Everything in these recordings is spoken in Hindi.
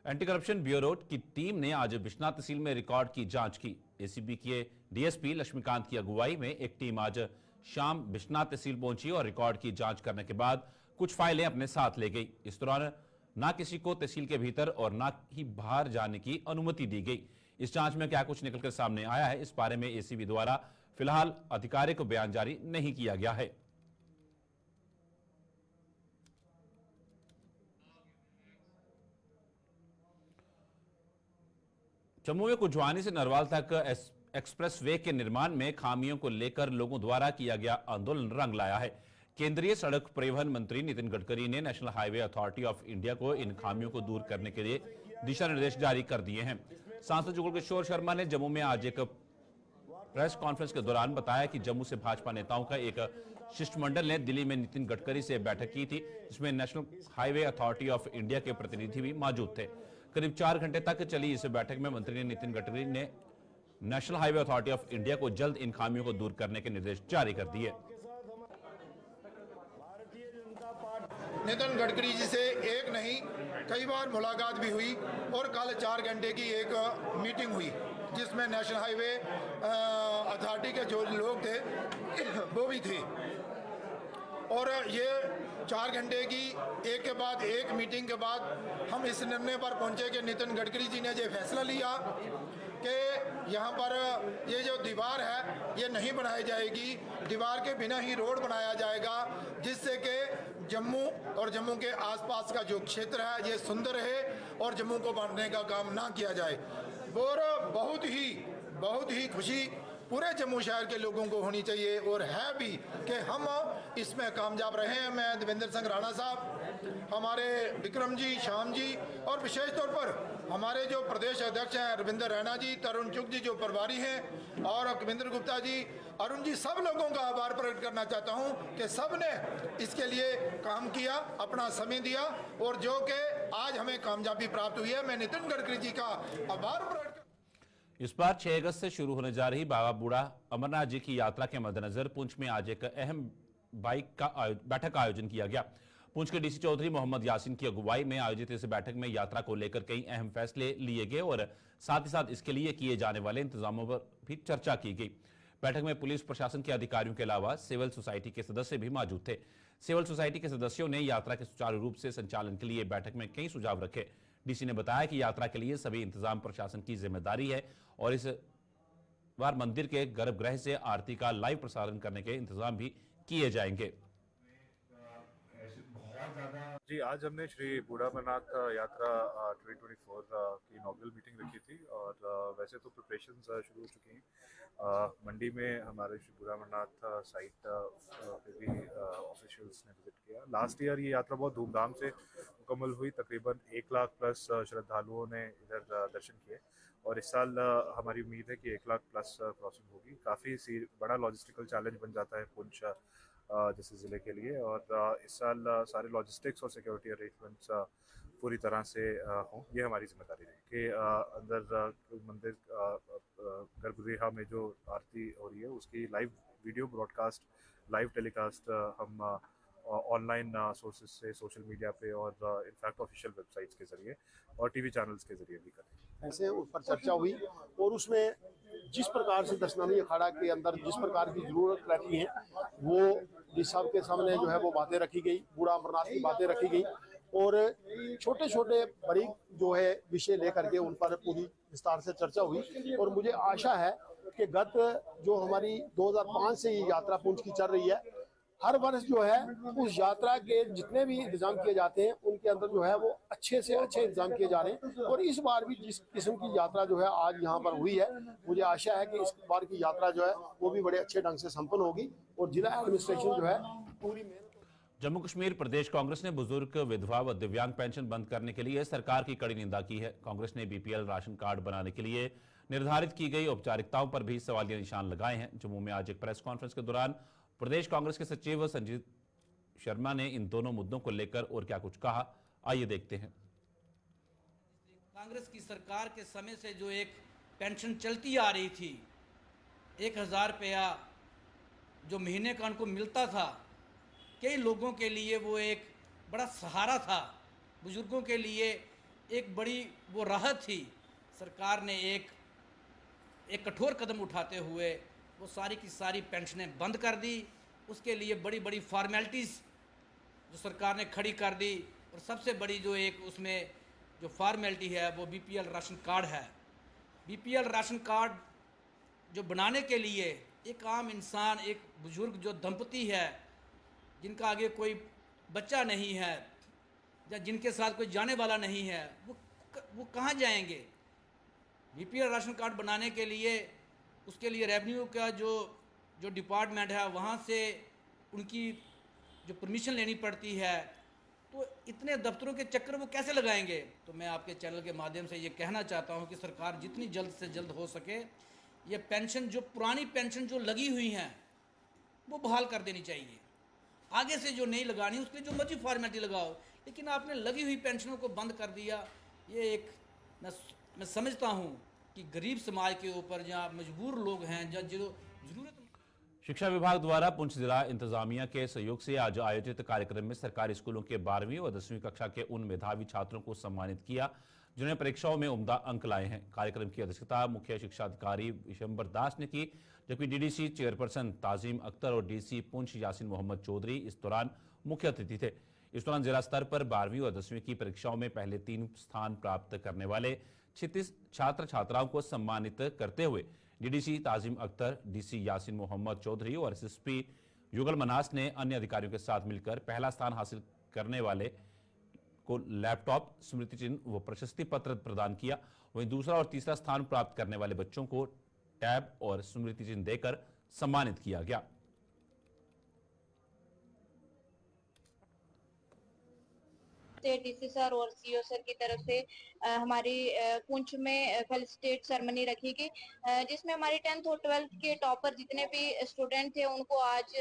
एंटी करप्शन ब्यूरो की टीम ने आज बिश्नाह तहसील में रिकॉर्ड की जांच की। एसीबी के डीएसपी लक्ष्मीकांत की अगुवाई में एक टीम आज शाम बिश्नाह तहसील पहुंची और रिकॉर्ड की जांच करने के बाद कुछ फाइलें अपने साथ ले गई। इस दौरान ना किसी को तहसील के भीतर और ना ही बाहर जाने की अनुमति दी गई। इस जांच में क्या कुछ निकलकर सामने आया है, इस बारे में एसीबी द्वारा फिलहाल आधिकारिक बयान जारी नहीं किया गया है। जम्मू में कुजवानी से नरवाल तक एक्सप्रेस वे के निर्माण में खामियों को लेकर लोगों द्वारा किया गया आंदोलन रंग लाया है। केंद्रीय सड़क परिवहन मंत्री नितिन गडकरी ने national highway authority of India को इन खामियों को दूर करने के लिए दिशा निर्देश जारी कर दिए हैं। सांसद जुगल किशोर शर्मा ने जम्मू में आज एक प्रेस कॉन्फ्रेंस के दौरान बताया कि जम्मू से भाजपा नेताओं का एक शिष्टमंडल ने दिल्ली में नितिन गडकरी से बैठक की थी, जिसमें national highway authority of India के प्रतिनिधि भी मौजूद थे। करीब 4 घंटे तक चली इस बैठक में मंत्री ने नितिन गडकरी ने national highway authority of India को जल्द इन खामियों को दूर करने के निर्देश जारी कर दिए। नितिन गडकरी जी से एक नहीं कई बार मुलाकात भी हुई और कल 4 घंटे की एक मीटिंग हुई, जिसमें नेशनल हाईवे अथॉरिटी के जो लोग थे वो भी थे। और ये 4 घंटे की एक के बाद एक मीटिंग के बाद हम इस निर्णय पर पहुंचे कि नितिन गडकरी जी ने ये फैसला लिया कि यहाँ पर ये जो दीवार है ये नहीं बनाई जाएगी, दीवार के बिना ही रोड बनाया जाएगा, जिससे कि जम्मू और जम्मू के आसपास का जो क्षेत्र है ये सुंदर रहे और जम्मू को बांटने का काम ना किया जाए। और बहुत ही खुशी पूरे जम्मू शहर के लोगों को होनी चाहिए और है भी कि हम इसमें कामयाब रहे हैं। मैं देवेंद्र सिंह राणा साहब, हमारे विक्रम जी, श्याम जी और विशेष तौर पर हमारे जो प्रदेश अध्यक्ष हैं रविंद्र रैना जी, तरुण चुग जी जो प्रभारी हैं और कविंद्र गुप्ता जी, अरुण जी, सब लोगों का आभार प्रकट करना चाहता हूं कि सब ने इसके लिए काम किया, अपना समय दिया और जो कि आज हमें कामयाबी प्राप्त हुई है। मैं नितिन गडकरी जी का आभार प्रकट। इस बार 6 अगस्त से शुरू होने जा रही बाबा बूढ़ा अमरनाथ जी की यात्रा के मद्देनजर पुंछ में आज एक अहम बैठक का आयोजन किया गया। पुंछ के डीसी चौधरी मोहम्मद यासीन की अगुवाई में आयोजित इस बैठक में यात्रा को लेकर कई अहम फैसले लिए गए और साथ ही साथ इसके लिए किए जाने वाले इंतजामों पर भी चर्चा की गई। बैठक में पुलिस प्रशासन के अधिकारियों के अलावा सिविल सोसाइटी के सदस्य भी मौजूद थे। सिविल सोसाइटी के सदस्यों ने यात्रा के सुचारू रूप से संचालन के लिए बैठक में कई सुझाव रखे। डीसी ने बताया कि यात्रा के लिए सभी इंतजाम प्रशासन की जिम्मेदारी है और इस बार मंदिर के गर्भगृह से आरती का लाइव प्रसारण करने के इंतजाम भी किए जाएंगे। जी, आज हमने श्री बूढ़ा अमरनाथ यात्रा 2024 की इनॉग्रेल मीटिंग रखी थी और वैसे तो प्रिपरेशंस शुरू हो चुकी हैं। मंडी में हमारे श्री बूढ़ा अमरनाथ साइट पे भी ऑफिशियल्स ने विजिट किया। लास्ट ईयर ये यात्रा बहुत धूमधाम से मुकम्मल हुई, तकरीबन 1 लाख प्लस श्रद्धालुओं ने इधर दर्शन किए और इस साल हमारी उम्मीद है कि 1 लाख प्लस क्रॉसिंग होगी। काफ़ी बड़ा लॉजिस्टिकल चैलेंज बन जाता है पुंछ जैसे ज़िले के लिए और इस साल सारे लॉजिस्टिक्स और सिक्योरिटी अरेंजमेंट्स पूरी तरह से हों, ये हमारी जिम्मेदारी रही कि अंदर मंदिर गर्भगृह में जो आरती हो रही है उसकी live video broadcast, live telecast हम ऑनलाइन सोर्सेज से, सोशल मीडिया पे और इनफैक्ट ऑफिशियल वेबसाइट्स के ज़रिए और टीवी चैनल्स के ज़रिए भी करें। ऐसे उस पर चर्चा हुई और उसमें जिस प्रकार से दशनामी अखाड़ा के अंदर जिस प्रकार की जरूरत रहती है वो डी साहब के सामने जो है वो बातें रखी गई, बूढ़ा अमरनाथ की बातें रखी गई और छोटे छोटे बड़ी जो है विषय लेकर के उन पर पूरी विस्तार से चर्चा हुई। और मुझे आशा है कि गत जो हमारी 2005 से ये यात्रा पुंछ की चल रही है, हर वर्ष जो है उस यात्रा के जितने भी इंतजाम किए जाते हैं उनके अंदर जो है वो अच्छे से अच्छे इंतजाम किए जा रहे हैं और इस बार भी जिस किस्म की यात्रा जो है आज यहाँ पर हुई है, मुझे आशा है कि इस बार की यात्रा जो है वो भी बड़े अच्छे ढंग से संपन्न होगी और जिला एडमिनिस्ट्रेशन जो है पूरी मेहनत। जम्मू कश्मीर प्रदेश कांग्रेस ने बुजुर्ग, विधवा व दिव्यांग पेंशन बंद करने के लिए सरकार की कड़ी निंदा की है। कांग्रेस ने बीपीएल राशन कार्ड बनाने के लिए निर्धारित की गई औपचारिकताओं पर भी सवालिया निशान लगाए हैं। जम्मू में आज एक प्रेस कॉन्फ्रेंस के दौरान प्रदेश कांग्रेस के सचिव संजीव शर्मा ने इन दोनों मुद्दों को लेकर और क्या कुछ कहा, आइए देखते हैं। कांग्रेस की सरकार के समय से जो एक पेंशन चलती आ रही थी, 1000 रुपया जो महीने का उनको मिलता था, कई लोगों के लिए वो एक बड़ा सहारा था। बुजुर्गों के लिए एक बड़ी वो राहत थी। सरकार ने एक कठोर कदम उठाते हुए वो सारी की सारी पेंशनें बंद कर दी। उसके लिए बड़ी बड़ी फॉर्मेलिटीज़ जो सरकार ने खड़ी कर दी, और सबसे बड़ी जो एक उसमें जो फॉर्मेलिटी है वो बीपीएल राशन कार्ड है। बीपीएल राशन कार्ड जो बनाने के लिए एक आम इंसान, एक बुजुर्ग जो दंपति है जिनका आगे कोई बच्चा नहीं है या जिनके साथ कोई जाने वाला नहीं है, वो कहाँ जाएंगे? बीपीएल राशन कार्ड बनाने के लिए उसके लिए रेवेन्यू का जो डिपार्टमेंट है वहाँ से उनकी जो परमिशन लेनी पड़ती है, तो इतने दफ्तरों के चक्कर वो कैसे लगाएंगे? तो मैं आपके चैनल के माध्यम से ये कहना चाहता हूँ कि सरकार जितनी जल्द से जल्द हो सके ये पेंशन, जो पुरानी पेंशन जो लगी हुई हैं वो बहाल कर देनी चाहिए। आगे से जो नहीं लगानी उसके लिए जो मर्जी फॉर्मेलिटी लगाओ, लेकिन आपने लगी हुई पेंशनों को बंद कर दिया। ये एक मैं समझता हूँ कि गरीब समाज के ऊपर, जहाँ मजबूर लोग हैं, जहाँ जो ज़रूरत। शिक्षा विभाग द्वारा पुंछ जिला इंतजामिया के सहयोग से आज आयोजित कार्यक्रम में सरकारी स्कूलों के 12वीं और 10वीं कक्षा के उन मेधावी छात्रों को सम्मानित किया जिन्होंने परीक्षाओं में उम्दा अंक लाए हैं। कार्यक्रम की अध्यक्षता मुख्य शिक्षा अधिकारी विशंबर दास ने की, जबकि डीडीसी चेयरपर्सन ताजीम अख्तर और डीसी पुंछ यासीन मोहम्मद चौधरी इस दौरान मुख्य अतिथि थे। इस दौरान जिला स्तर पर 12वीं और 10वीं की परीक्षाओं में पहले 3 स्थान प्राप्त करने वाले 36 छात्र छात्राओं को सम्मानित करते हुए डीडीसी ताजिम अख्तर, डीसी यासीन मोहम्मद चौधरी और एसएसपी युगल मनास ने अन्य अधिकारियों के साथ मिलकर पहला स्थान हासिल करने वाले को लैपटॉप, स्मृति चिन्ह व प्रशस्ति पत्र प्रदान किया। वहीं दूसरा और तीसरा स्थान प्राप्त करने वाले बच्चों को टैब और स्मृति चिन्ह देकर सम्मानित किया गया। डीसी सर और सीओ सर की तरफ से हमारी पुंछ में फेलिसिटेट सेरेमनी रखी गई, जिसमें हमारे 10th और 12th के टॉपर जितने भी स्टूडेंट थे उनको आज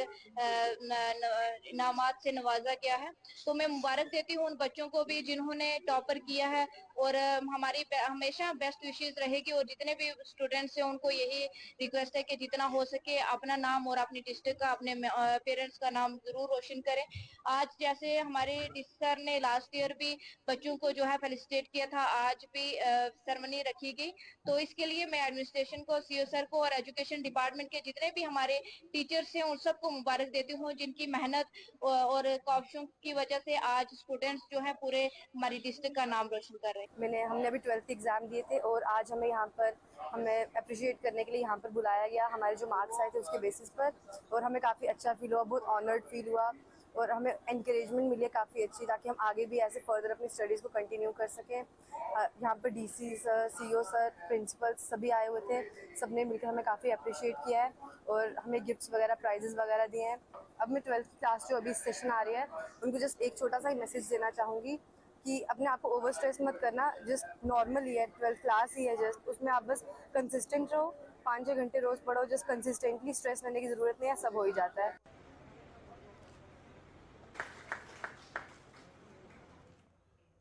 इनामात से नवाजा गया है। तो मैं मुबारक देती हूँ उन बच्चों को भी जिन्होंने टॉपर किया है, और हमारी हमेशा बेस्ट विशेष रहेगी। और जितने भी स्टूडेंट्स हैं उनको यही रिक्वेस्ट है कि जितना हो सके अपना नाम और अपनी डिस्ट्रिक्ट का, अपने पेरेंट्स का नाम जरूर रोशन करें। आज जैसे हमारे डीसी सर ने लास्ट ईयर भी बच्चों को जो है फेलिसिटेट किया था, आज भी सेरेमनी रखी गई। तो इसके लिए मैं एडमिनिस्ट्रेशन को, सीओ सर को और एजुकेशन डिपार्टमेंट के जितने भी हमारे टीचर्स हैं उन सबको मुबारक देती हूँ, जिनकी मेहनत और काविशों की वजह से आज स्टूडेंट्स जो है पूरे हमारी डिस्ट्रिक्ट का नाम रोशन कर रहे हैं। हमने अभी 12th एग्जाम दिए थे और आज हमें अप्रिशिएट करने के लिए यहाँ पर बुलाया गया, हमारे जो मार्क्स आए थे उसके बेसिस पर, और हमें काफ़ी अच्छा फील हुआ, बहुत ऑनर्ड फील हुआ और हमें एनकरेजमेंट मिली काफ़ी अच्छी, ताकि हम आगे भी ऐसे फर्दर अपनी स्टडीज़ को कंटिन्यू कर सकें। यहाँ पर DC sir, CO sir, principal सभी आए हुए थे, सबने मिलकर हमें काफ़ी अप्रिशिएट किया है और हमें गिफ्ट्स वगैरह, प्राइजेस वगैरह दिए हैं। अब मैं 12th क्लास जो अभी सेशन आ रही है उनको जस्ट एक छोटा सा मैसेज देना चाहूँगी कि अपने आप को ओवर स्ट्रेस मत करना, जस्ट नॉर्मल ही है, 12th क्लास ही है, जस्ट उसमें आप बस कंसिस्टेंट रहो, 5-6 घंटे रोज़ पढ़ो, जस्ट कंसिस्टेंटली, स्ट्रेस लेने की ज़रूरत नहीं है, सब हो ही जाता है।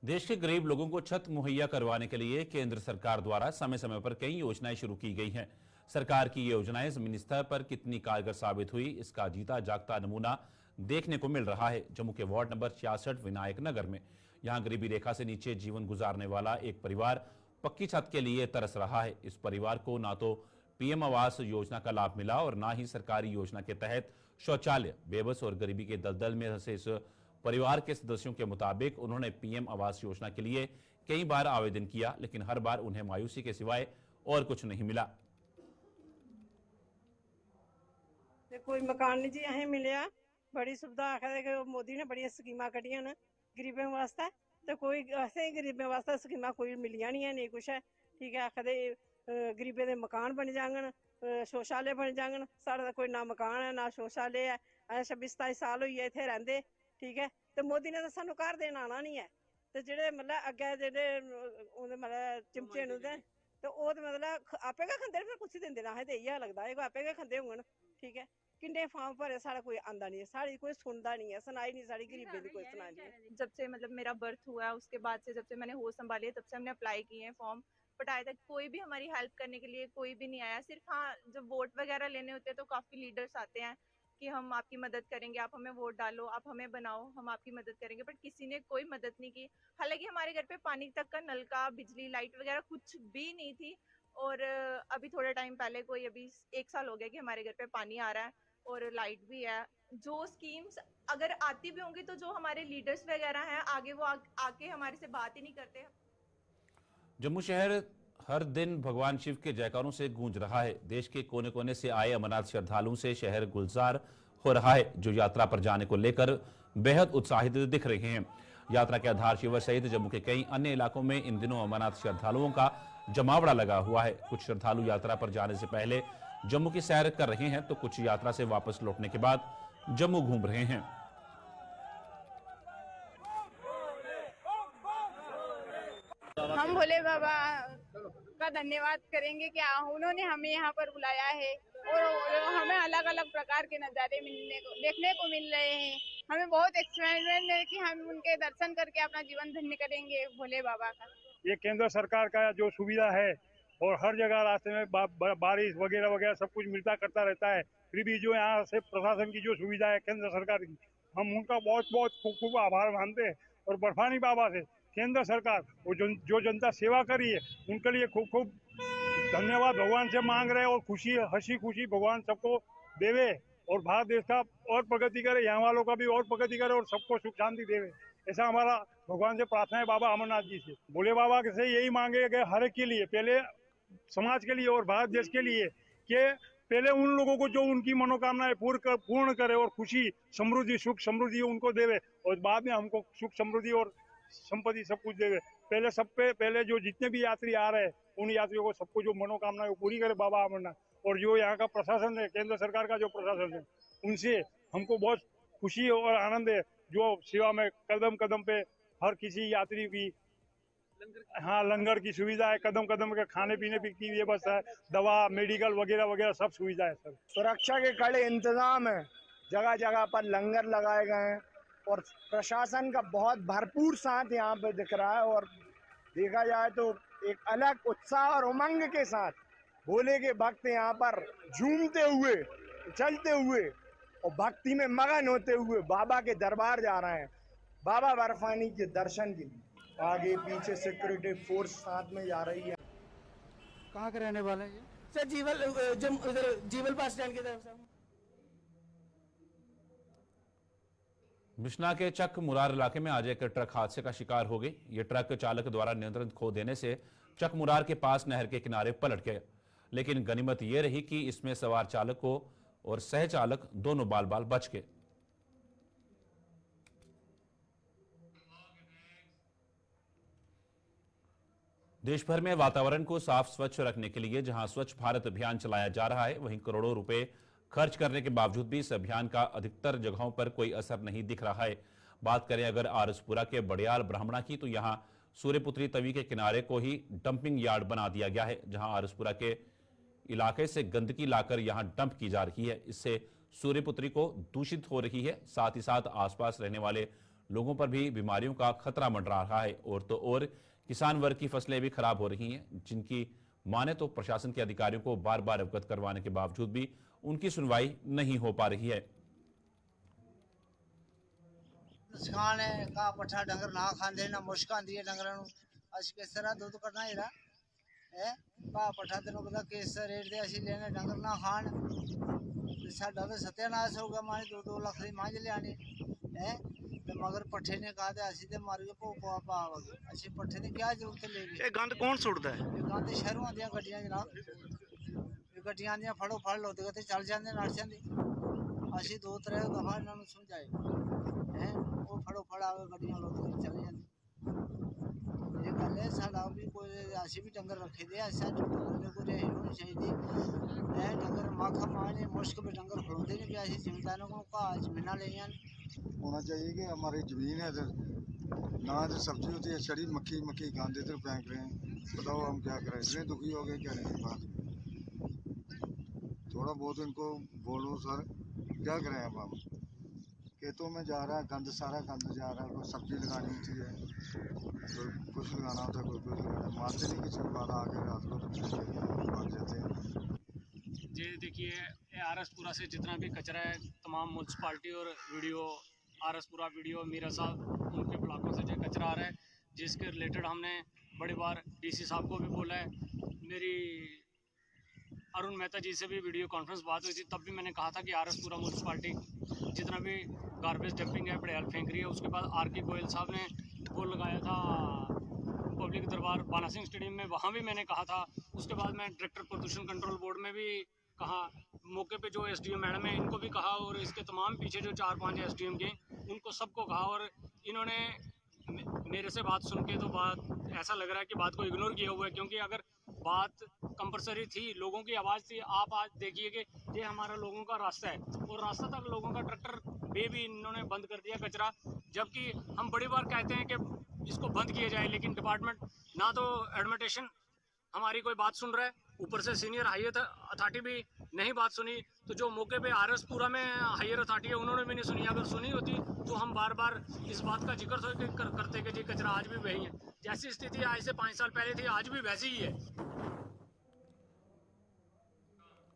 देश के गरीब लोगों को छत मुहैया करवाने के लिए केंद्र सरकार द्वारा समय समय पर कई योजनाएं शुरू की गई हैं। सरकार की ये योजनाएं जमीनी स्तर पर कितनी कारगर साबित हुई, इसका जीता जागता नमूना देखने को मिल रहा है जम्मू के वार्ड नंबर 66 विनायक नगर में। यहां गरीबी रेखा से नीचे जीवन गुजारने वाला एक परिवार पक्की छत के लिए तरस रहा है। इस परिवार को ना तो पीएम आवास योजना का लाभ मिला और ना ही सरकारी योजना के तहत शौचालय। बेबस और गरीबी के दलदल में फंसे इस परिवार के सदस्यों के मुताबिक उन्होंने पीएम आवास योजना के लिए कई बार आवेदन किया, लेकिन हर बार उन्हें मायूसी के सिवाय और कुछ नहीं मिला। कोई मकान नहीं जी असें मिलिया, बड़ी सुविधा आखदे मोदी ने बड़ी स्कीमां कड्डियां न गरीबें वास्ते, तो कोई असें गरीबें वास्ते स्कीमां कोई मिलियां नहीं है, नहीं कुछ है। ठीक है, आखदे गरीबें दे मकान बन जाङन, शौचालय बन जाङन, साढ़ा कोई ना मकान है ना शौचालय है। अस 26-27 साल होई गए इत्थे रहिंदे, ठीक है, तो मोदी ने तो सानू घर देन आना नहीं है, तो जेह्ड़े मतलब अग्गे जेह्ड़े उंदे मतलब चिमचे न उंदे, तो ओह् ते मतलब आपे गै खंदे न, फिर कुसी दिंदे न, असें ते इ'यै लगदा है कि आपे गै खंदे होङन। ठीक है, किन्ने फार्म भरे, साढ़ा कोई आंदा नहीं है, साढ़ी कोई सुनदा नहीं है, सुनाई नहीं, साढ़ी गरीबें दी कोई सुनाई नहीं। जब से मतलब मेरा बर्थ हुआ है उसके बाद से, जब से मैंने होश संभाली है, तब से हमने अप्लाई किए हैं फॉर्म, बट आज तक कोई भी हमारी हेल्प करने के लिए कोई भी नहीं आया। सिर्फ हाँ, जब वोट वगैरह लेने होते हैं तो काफी लीडर्स आते हैं, कि हम आपकी मदद करेंगे, आप हमें वोट डालो, आप हमें बनाओ, हम आपकी मदद करेंगे, बट किसी ने कोई मदद नहीं की। हालांकि हमारे घर पे पानी तक का नल का, बिजली, लाइट वगैरह कुछ भी नहीं थी। और अभी थोड़ा टाइम पहले, कोई अभी 1 साल हो गया कि हमारे घर पे पानी आ रहा है और लाइट भी है। जो स्कीम्स अगर आती भी होंगी तो जो हमारे लीडर्स वगैरह हैं आगे, वो आके हमारे से बात ही नहीं करते। जम्मू शहर हर दिन भगवान शिव के जयकारों से गूंज रहा है। देश के कोने कोने से आए अमरनाथ श्रद्धालुओं से शहर गुलजार हो रहा है, जो यात्रा पर जाने को लेकर बेहद उत्साहित दिख रहे हैं। यात्रा के आधार शिविर सहित जम्मू के कई अन्य इलाकों में इन दिनों अमरनाथ श्रद्धालुओं का जमावड़ा लगा हुआ है। कुछ श्रद्धालु यात्रा पर जाने से पहले जम्मू की सैर कर रहे हैं, तो कुछ यात्रा से वापस लौटने के बाद जम्मू घूम रहे हैं। हम भोले बाबा का धन्यवाद करेंगे कि उन्होंने हमें यहाँ पर बुलाया है और हमें अलग अलग प्रकार के नज़ारे देखने को मिल रहे हैं। हमें बहुत एक्साइटमेंट है कि हम उनके दर्शन करके अपना जीवन धन्य करेंगे भोले बाबा का। ये केंद्र सरकार का जो सुविधा है और हर जगह रास्ते में बारिश वगैरह वगैरह सब कुछ मिलता करता रहता है। फिर भी जो यहाँ से प्रशासन की जो सुविधा है केंद्र सरकार की, हम उनका बहुत बहुत खूब आभार मानते हैं। और बर्फानी बाबा से केंद्र सरकार और जो जनता सेवा करी है उनके लिए खूब खूब धन्यवाद भगवान से मांग रहे हैं। और हंसी खुशी भगवान सबको देवे और भारत देश का और प्रगति करे, यहाँ वालों का भी और प्रगति करे और सबको सुख शांति देवे, ऐसा हमारा भगवान से प्रार्थना है बाबा अमरनाथ जी से। भोले बाबा से यही मांगे गए हर एक के लिए, पहले समाज के लिए और भारत देश के लिए, कि पहले उन लोगों को जो उनकी मनोकामनाएं पूर्ण करे और खुशी समृद्धि सुख समृद्धि उनको देवे, और बाद में हमको सुख समृद्धि और संपत्ति सब कुछ देवे। पहले जो जितने भी यात्री आ रहे हैं उन यात्रियों को सबको जो मनोकामनाएं पूरी करे बाबा अमरनाथ। और जो यहाँ का प्रशासन है, केंद्र सरकार का जो प्रशासन है, उनसे हमको बहुत खुशी और आनंद है, जो सेवा में कदम कदम पे हर किसी यात्री की लंगर की सुविधा है, कदम कदम के खाने पीने की व्यवस्था है, दवा मेडिकल वगैरह वगैरह सब सुविधा है सर। सुरक्षा के कड़े इंतजाम है, जगह जगह पर लंगर लगाए गए हैं और प्रशासन का बहुत भरपूर साथ यहाँ पे दिख रहा है। और देखा जाए तो एक अलग उत्साह और उमंग के साथ भोले के भक्त यहाँ पर झूमते हुए, चलते हुए और भक्ति में मगन होते हुए बाबा के दरबार जा रहे हैं, बाबा बर्फानी के दर्शन के लिए। आगे पीछे सिक्योरिटी फोर्स साथ में जा रही है। कहाँ के रहने वाले हैं सर? जीवल बस स्टैंड की तरफ से। मिशना के चक मुरार इलाके में आज एक ट्रक हादसे का शिकार हो गई। ये ट्रक चालक द्वारा नियंत्रण खो देने से चक मुरार के पास नहर के किनारे पलट गया, लेकिन गनीमत यह रही कि इसमें सवार चालक को और सह चालक दोनों बाल बाल बच गए। देश भर में वातावरण को साफ स्वच्छ रखने के लिए जहां स्वच्छ भारत अभियान चलाया जा रहा है, वहीं करोड़ों रुपए खर्च करने के बावजूद भी इस अभियान का अधिकतर जगहों पर कोई असर नहीं दिख रहा है। बात करें अगर आरसपुरा के बड़ियाल ब्राह्मणा की, तो यहां सूर्यपुत्री तवी के किनारे को ही डंपिंग यार्ड बना दिया गया है, जहां आरसपुरा के इलाके से गंदगी लाकर यहां डंप की जा रही है। इससे सूर्यपुत्री को दूषित हो रही है, साथ ही साथ आसपास रहने वाले लोगों पर भी बीमारियों का खतरा मंडरा रहा है। और तो और किसान वर्ग की फसलें भी खराब हो रही हैं, जिनकी माने तो प्रशासन के अधिकारियों को बार बार अवगत करवाने के बावजूद भी उनकी सुनवाई नहीं हो पा रही है। का पठा डंगर ना खांदे ना मुश्क आंदी है डंगरां नूं, अस किस तरह दुध कढना है का पठा तेनों पता किस रेट दे असीं लेने डंगर ना खाण, साडा तो सत्यानाश होगा। माने 2-2 लाख दी मांझ लियानी है ते मगर पट्ठे ने कहा ते असीं ते मर गए भोपा पावांगे, असीं पट्ठे दी क्या जरूरत लेगी। ये गंद कौन सुटदा है? ये गंद शहरों आंदियां गड्डियां जनाब, ये गड्डियां आंदियां फड़ो फड़ लोद के ते चल जांदे नड़ जांदे। असीं 2-3 दफा इन्हां नूं समझाए हैं, वो फड़ो फड़ आवे गड्डियां लोद के चल जांदे। ये गल है साडा भी कोई असीं भी डंगर रखे दे, साडे डंगर कोई रही होनी चाहिदी है। डंगर मक्ख माने मुश्क में डंगर खड़ोते नहीं पे, असीं जिम्मेदारों को घाह जमीनां लेइयां होना चाहिए कि हमारी ज़मीन है इधर, ना इधर सब्जी होती है, छड़ी मक्खी मक्खी गांदे इधर फेंक रहे हैं। बताओ हम क्या करें, इतने दुखी हो गए क्या नहीं बात। थोड़ा बहुत इनको बोलो सर, क्या करें अब हम। खेतों में जा रहा है गंद, सारा गंद जा रहा है। कोई सब्जी लगानी होती है, कोई कुछ लगाना होता है, कोई कुछ लगाना, मानते नहीं किसी की बात। आके रात को तो मार जाते हैं। ये देखिए आरएसपुरा से जितना भी कचरा है तमाम म्यूनसिपाल्टी और वीडियो आरएसपुरा वीडियो मीरा साहब उनके ब्लॉकों से जो कचरा आ रहा है, जिसके रिलेटेड हमने बड़ी बार डीसी साहब को भी बोला है। मेरी अरुण मेहता जी से भी वीडियो कॉन्फ्रेंस बात हुई थी, तब भी मैंने कहा था कि आरएसपुरा म्यूनसिपाल्टी जितना भी गार्बेज डंपिंग है बड़ेहाल फेंक रही है। उसके बाद आर.के. गोयल साहब ने वो लगाया था पब्लिक दरबार बाला सिंह स्टेडियम में, वहाँ भी मैंने कहा था। उसके बाद मैं डायरेक्टर प्रदूषण कंट्रोल बोर्ड में भी कहा, मौके पे जो एसडीएम मैडम है इनको भी कहा, और इसके तमाम पीछे जो 4-5 एसडीएम के उनको सबको कहा, और इन्होंने मेरे से बात सुन के तो बात ऐसा लग रहा है कि बात को इग्नोर किया हुआ है, क्योंकि अगर बात कंपलसरी थी, लोगों की आवाज़ थी। आप आज देखिए कि ये हमारा लोगों का रास्ता है और रास्ता तक लोगों का ट्रैक्टर भी इन्होंने बंद कर दिया कचरा, जबकि हम बड़ी बार कहते हैं कि इसको बंद किया जाए, लेकिन डिपार्टमेंट ना तो एडमिनिस्ट्रेशन हमारी कोई बात सुन रहा है, ऊपर से सीनियर हायर अथॉरिटी भी नहीं बात सुनी, तो जो मौके पे आरएसपुरा में हायर अथॉरिटी है उन्होंने भी नहीं सुनी। अगर सुनी होती तो हम बार बार इस बात का जिक्र करते कि जी कचरा आज भी वही है, जैसी स्थिति आज से 5 साल पहले थी आज भी वैसी ही है।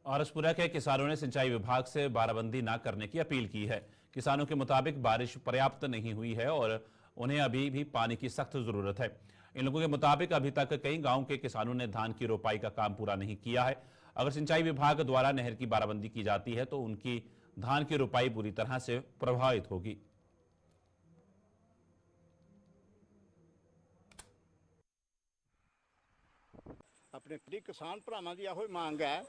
आरएसपुरा के किसानों ने सिंचाई विभाग से बाराबंदी न करने की अपील की है। किसानों के मुताबिक बारिश पर्याप्त नहीं हुई है और उन्हें अभी भी पानी की सख्त जरूरत है। इन लोगों के मुताबिक अभी तक कई गांवों के किसानों ने धान की रोपाई का काम पूरा नहीं किया है। अगर सिंचाई विभाग द्वारा नहर की बाराबंदी की जाती है तो उनकी धान की रोपाई बुरी तरह से प्रभावित होगी। अपने किसान भरावां दी एहो मांग है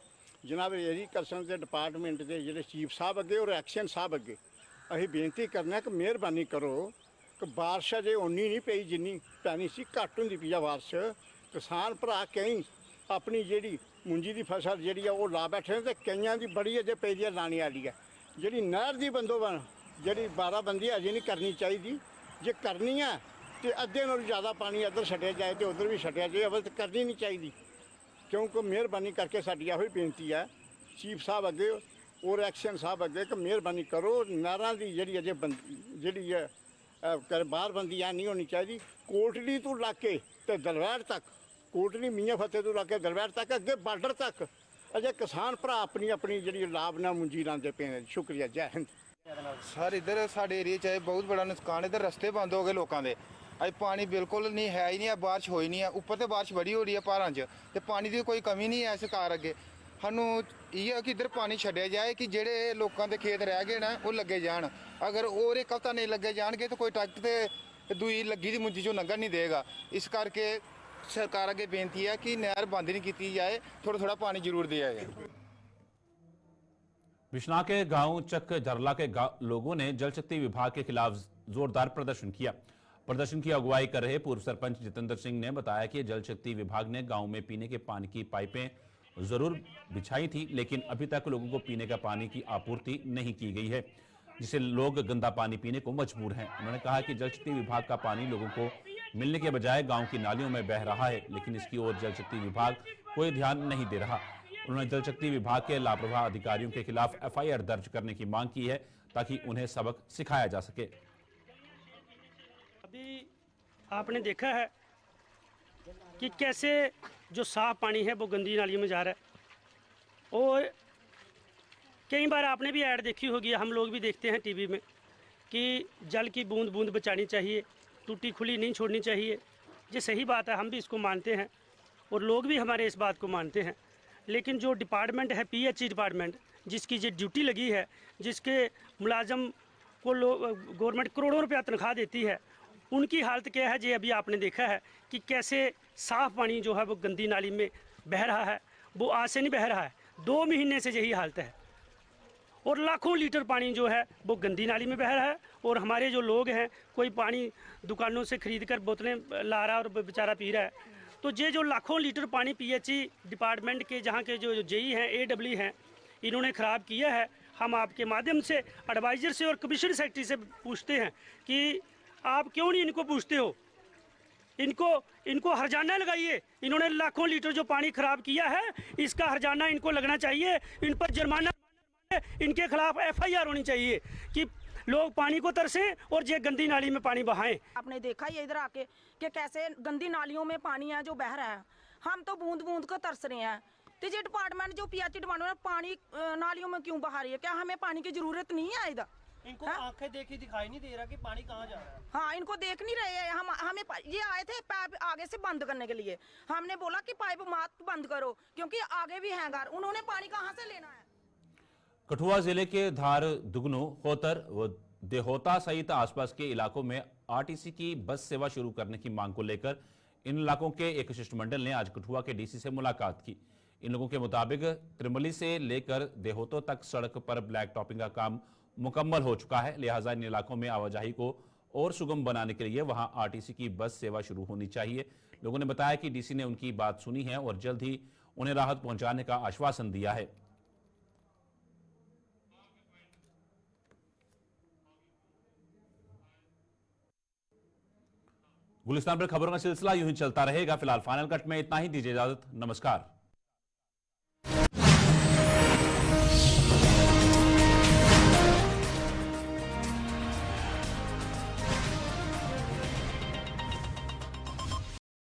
जनाब एग्रीकल्चर के डिपार्टमेंट के जिहड़े चीफ साहब अगे और एक्शन साहब अगे असीं बेनती करने कि मेहरबानी करो कि बारिश अजे उन्नी नहीं पई जिन्नी पैनी सी, घट्ट हुंदी पई आ बारिश। किसान भरा कई अपनी जिहड़ी मुंजी की फसल जिहड़ी आ ला बैठे ते कईयां दी बड़ी अजे पेई लाने वाली है। जिहड़ी नहर दी बंदोबस्त जिहड़ी बाराबंदी अजे नहीं करनी चाहिए, जे करनी है तो अद्धे नालों ज़्यादा पानी इधर छड्डिया जाए तो उधर भी छड्डिया जाए, अवल तो करनी नहीं चाहिए। क्योंकि मेहरबानी करके साडी यही बेनती है चीफ साहब अगे और एक्शन साहब अगे कि मेहरबानी करो नहरां दी जिहड़ी अजे जिहड़ी बारबंदी है नहीं होनी चाहिए। कोटली तो लाके तो दलवैर तक, कोटली मियाँ फतेह तो लाके दलवैर तक अगे बार्डर तक अजे किसान भरा अपनी अपनी जिहड़ी लाभ नाल मुंजी लांदे पे ने। शुक्रिया, जय हिंद। सर इधर साढ़े एरिए च बहुत बड़ा नुकसान, इधर रस्ते बंद हो गए लोगों के, अज पानी बिल्कुल नहीं है ही नहीं है, बारिश हो ही नहीं है। ऊपर तो बारिश बड़ी हो रही है पहाड़ों च, तो पानी की कोई कमी नहीं है सरकार अगे। सानू ये कि इधर पानी छड्डिया जाए कि जेडे लोगों के खेत रह गए ना वो लगे जान। अगर और एक हफ्ता नहीं लगे जाएंगे तो कोई ट्रैक्टर तो दूई लगी दी मुंजी चो लंघन नहीं देगा। इस करके सरकार अगे बेनती है कि नहर बंद नहीं की जाए, थोड़ा थोड़ा पानी जरूर दिया जाए। बिश्नाह के गांव चक जरला के लोगों ने जल शक्ति विभाग के खिलाफ जोरदार प्रदर्शन किया। प्रदर्शन की अगुवाई कर रहे पूर्व सरपंच जितेंद्र सिंह ने बताया कि जल शक्ति विभाग ने गांव में पीने के पानी की पाइपें जरूर बिछाई थी, लेकिन अभी तक लोगों को पीने का पानी की आपूर्ति नहीं की गई है, जिससे लोग गंदा पानी पीने को मजबूर हैं। उन्होंने कहा कि जल शक्ति विभाग का पानी लोगों को मिलने के बजाय गांव की नालियों में बह रहा है, लेकिन इसकी ओर जल शक्ति विभाग कोई ध्यान नहीं दे रहा। उन्होंने जल शक्ति विभाग के लापरवाह अधिकारियों के खिलाफ एफआईआर दर्ज करने की मांग की है ताकि उन्हें सबक सिखाया जा सके। अभी आपने देखा है कि कैसे जो साफ पानी है वो गंदी नालियों में जा रहा है, और कई बार आपने भी ऐड देखी होगी, हम लोग भी देखते हैं टीवी में कि जल की बूंद बूंद बचानी चाहिए, टूटी खुली नहीं छोड़नी चाहिए। ये सही बात है, हम भी इसको मानते हैं और लोग भी हमारे इस बात को मानते हैं। लेकिन जो डिपार्टमेंट है पीएचई डिपार्टमेंट, जिसकी जो ड्यूटी लगी है, जिसके मुलाजम को गवर्नमेंट करोड़ों रुपया तनख्वाह देती है, उनकी हालत क्या है जी अभी आपने देखा है कि कैसे साफ़ पानी जो है वो गंदी नाली में बह रहा है। वो आज से नहीं बह रहा है, 2 महीने से यही हालत है, और लाखों लीटर पानी जो है वो गंदी नाली में बह रहा है। और हमारे जो लोग हैं, कोई पानी दुकानों से खरीद कर बोतलें ला रहा है और बेचारा पी रहा है। तो ये जो लाखों लीटर पानी पीएचई डिपार्टमेंट के जहाँ के जो जेई हैं, एडब्ल्यू हैं, इन्होंने ख़राब किया है। हम आपके माध्यम से एडवाइज़र से और कमिश्नर सेक्रेटरी से पूछते हैं कि आप क्यों नहीं इनको पूछते हो, इनको हर्जाना लगाइए। इन्होंने लाखों लीटर जो पानी ख़राब किया है, इसका हर्जाना इनको लगना चाहिए, इन पर जुर्माना, इनके खिलाफ एफआईआर होनी चाहिए कि लोग पानी को तरसें और ये गंदी नाली में पानी बहाएं। आपने देखा ही इधर आके कि कैसे गंदी नालियों में पानी है जो बह रहा है। हम तो बूंद बूंद को तरस रहे हैं तो ये डिपार्टमेंट जो पीएचई डिपार्टमेंट पानी नालियों में क्यों बहा रही है? क्या हमें पानी की जरूरत नहीं है इधर? इनको आंखें देखी दिखाई नहीं दे रहा कि पानी कहाँ जा रहा है। हाँ, इनको देख नहीं रहे हैं। हमें ये आए थे पाइप आगे से बंद करने के लिए। हमने बोला कि पाइप मत बंद करो क्योंकि आगे भी है घर, उन्होंने पानी कहाँ से लेना है? कठुआ जिले के धार, दुगनो, होतर व देहोता सहित आसपास के इलाकों में आरटीसी की बस सेवा शुरू करने की मांग को लेकर इन इलाकों के एक शिष्टमंडल ने आज कठुआ के डीसी से मुलाकात की। इन लोगों के मुताबिक त्रिमली से लेकर देहोतों तक सड़क पर ब्लैक टॉपिंग का काम मुकम्मल हो चुका है, लिहाजा इन इलाकों में आवाजाही को और सुगम बनाने के लिए वहां आरटीसी की बस सेवा शुरू होनी चाहिए। लोगों ने बताया कि डीसी ने उनकी बात सुनी है और जल्द ही उन्हें राहत पहुंचाने का आश्वासन दिया है। गुलिस्तान पर खबरों का सिलसिला यूं ही चलता रहेगा। फिलहाल फाइनल कट में इतना ही, दीजिए इजाजत, नमस्कार।